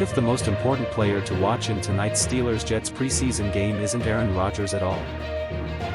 What if the most important player to watch in tonight's Steelers-Jets preseason game isn't Aaron Rodgers at all?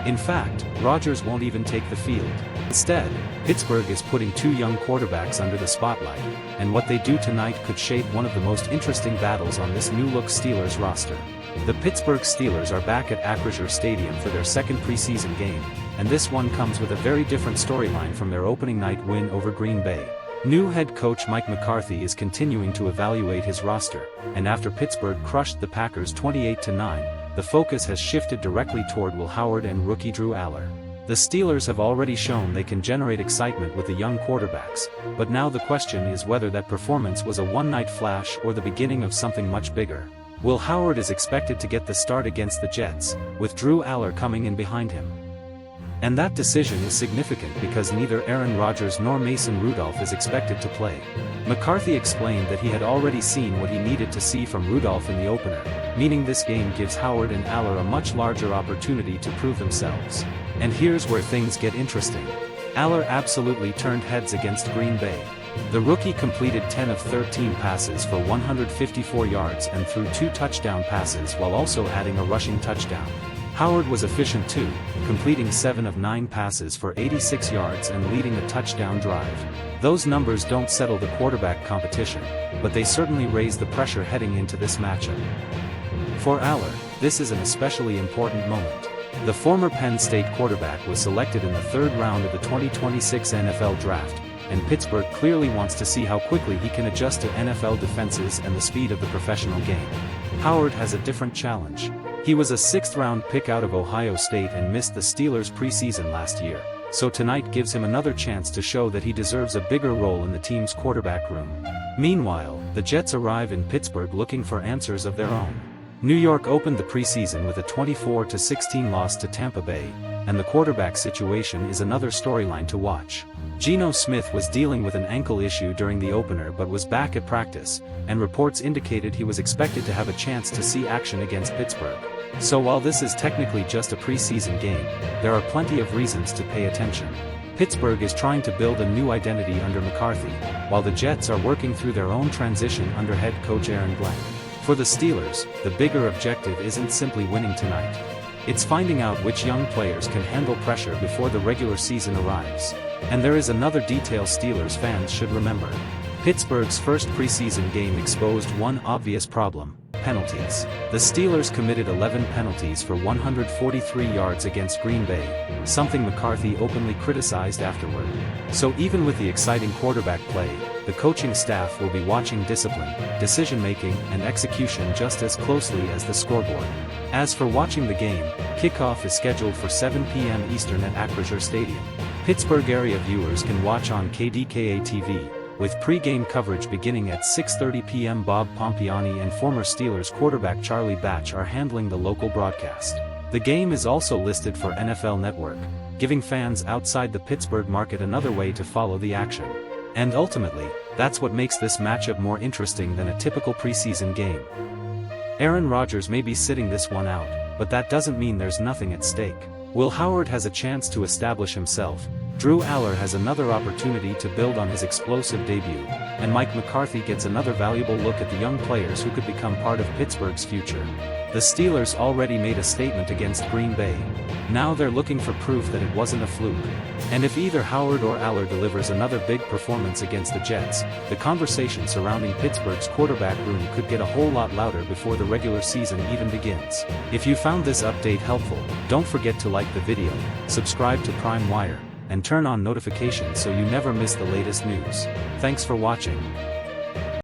In fact, Rodgers won't even take the field. Instead, Pittsburgh is putting two young quarterbacks under the spotlight, and what they do tonight could shape one of the most interesting battles on this new-look Steelers roster. The Pittsburgh Steelers are back at Acrisure Stadium for their second preseason game, and this one comes with a very different storyline from their opening night win over Green Bay. New head coach Mike McCarthy is continuing to evaluate his roster, and after Pittsburgh crushed the Packers 28-9, the focus has shifted directly toward Will Howard and rookie Drew Allar. The Steelers have already shown they can generate excitement with the young quarterbacks, but now the question is whether that performance was a one-night flash or the beginning of something much bigger. Will Howard is expected to get the start against the Jets, with Drew Allar coming in behind him. And that decision is significant because neither Aaron Rodgers nor Mason Rudolph is expected to play. McCarthy explained that he had already seen what he needed to see from Rudolph in the opener, meaning this game gives Howard and Allar a much larger opportunity to prove themselves. And here's where things get interesting. Allar absolutely turned heads against Green Bay. The rookie completed 10 of 13 passes for 154 yards and threw 2 touchdown passes while also adding a rushing touchdown. Howard was efficient too, completing 7 of 9 passes for 86 yards and leading a touchdown drive. Those numbers don't settle the quarterback competition, but they certainly raise the pressure heading into this matchup. For Allar, this is an especially important moment. The former Penn State quarterback was selected in the 3rd round of the 2026 NFL Draft, and Pittsburgh clearly wants to see how quickly he can adjust to NFL defenses and the speed of the professional game. Howard has a different challenge. He was a 6th-round pick out of Ohio State and missed the Steelers' preseason last year, so tonight gives him another chance to show that he deserves a bigger role in the team's quarterback room. Meanwhile, the Jets arrive in Pittsburgh looking for answers of their own. New York opened the preseason with a 24-16 loss to Tampa Bay, and the quarterback situation is another storyline to watch. Geno Smith was dealing with an ankle issue during the opener but was back at practice, and reports indicated he was expected to have a chance to see action against Pittsburgh. So while this is technically just a preseason game, there are plenty of reasons to pay attention. Pittsburgh is trying to build a new identity under McCarthy, while the Jets are working through their own transition under head coach Aaron Glenn. For the Steelers, the bigger objective isn't simply winning tonight. It's finding out which young players can handle pressure before the regular season arrives. And there is another detail Steelers fans should remember. Pittsburgh's first preseason game exposed one obvious problem: penalties. The Steelers committed 11 penalties for 143 yards against Green Bay, something McCarthy openly criticized afterward. So even with the exciting quarterback play, the coaching staff will be watching discipline, decision-making, and execution just as closely as the scoreboard. As for watching the game, kickoff is scheduled for 7 p.m. Eastern at Acrisure Stadium. Pittsburgh area viewers can watch on KDKA TV, with pre-game coverage beginning at 6:30 p.m. Bob Pompiani and former Steelers quarterback Charlie Batch are handling the local broadcast. The game is also listed for NFL Network, giving fans outside the Pittsburgh market another way to follow the action. And ultimately, that's what makes this matchup more interesting than a typical preseason game. Aaron Rodgers may be sitting this one out, but that doesn't mean there's nothing at stake. Will Howard has a chance to establish himself, Drew Allar has another opportunity to build on his explosive debut, and Mike McCarthy gets another valuable look at the young players who could become part of Pittsburgh's future. The Steelers already made a statement against Green Bay. Now they're looking for proof that it wasn't a fluke. And if either Howard or Allar delivers another big performance against the Jets, the conversation surrounding Pittsburgh's quarterback room could get a whole lot louder before the regular season even begins. If you found this update helpful, don't forget to like the video, subscribe to Prime Wire, and turn on notifications so you never miss the latest news. Thanks for watching.